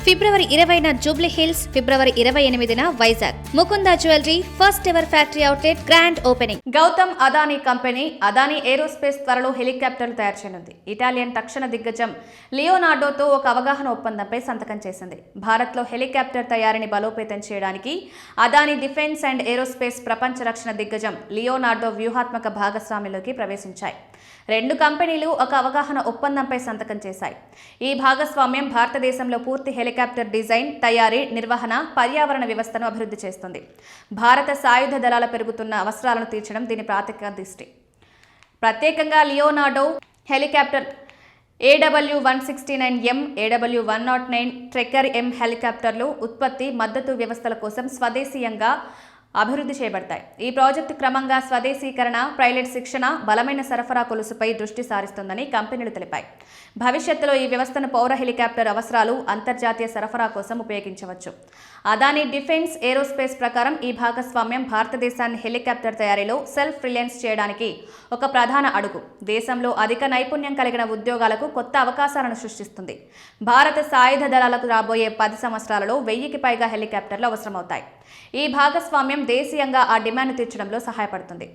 ఫిబ్రవరి 20న జూబ్లీ హిల్స్, ఫిబ్రవరి 28న Vizag. Mukunda jewellery first ever factory outlet grand opening. Gautam Adani company Adani aerospace త్వరలో హెలికాప్టర్లు తయారు చేయనుంది. ఇటాలియన్ తక్షణ దిగ్గజం లియోనార్డోతో ఒక అవగాహన ఒప్పందంపై సంతకం చేసింది. భారత్లో హెలికాప్టర్ తయారీని బలోపేతం చేయడానికి అదానీ డిఫెన్స్ అండ్ ఏరోస్పేస్ ప్రపంచ రక్షణ దిగ్గజం లియోనార్డో వ్యూహాత్మక భాగస్వామ్యంలోకి ప్రవేశించాయి. రెండు కంపెనీలు ఒక అవగాహన ఒప్పందంపై సంతకం చేశాయి. ఈ భాగస్వామ్యం భారతదేశంలో పూర్తి హెలికాప్టర్ డిజైన్, తయారీ, నిర్వహణ, పర్యావరణ వ్యవస్థను అభివృద్ధి చేస్తుంది. భారత సాయుధ దళాల పెరుగుతున్న అవసరాలను తీర్చడం దీని ప్రాథమిక దృష్టి. ప్రత్యేకంగా Leonardo helicopter AW169M, AW109 trekker M హెలికాప్టర్లు ఉత్పత్తి, మద్దతు వ్యవస్థల కోసం స్వదేశీయంగా అభివృద్ధి చేయబడతాయి. ఈ ప్రాజెక్టు క్రమంగా స్వదేశీకరణ, పైలట్ శిక్షణ, బలమైన సరఫరా గొలుసుపై దృష్టి సారిస్తుందని కంపెనీలు తెలిపాయి. భవిష్యత్తులో ఈ వ్యవస్థను పౌర హెలికాప్టర్ అవసరాలు, అంతర్జాతీయ సరఫరా కోసం ఉపయోగించవచ్చు. అదానీ డిఫెన్స్ ఏరోస్పేస్ ప్రకారం ఈ భాగస్వామ్యం భారతదేశాన్ని హెలికాప్టర్ తయారీలో సెల్ఫ్ రిలయన్స్ చేయడానికి ఒక ప్రధాన అడుగు. దేశంలో అధిక నైపుణ్యం కలిగిన ఉద్యోగాలకు కొత్త అవకాశాలను సృష్టిస్తుంది. భారత సాయుధ దళాలకు రాబోయే 10 సంవత్సరాలలో 1000కి పైగా హెలికాప్టర్లు అవసరమవుతాయి. ఈ భాగస్వామ్యం దేశీయంగా ఆ డిమాండ్ తీర్చడంలో సహాయపడుతుంది.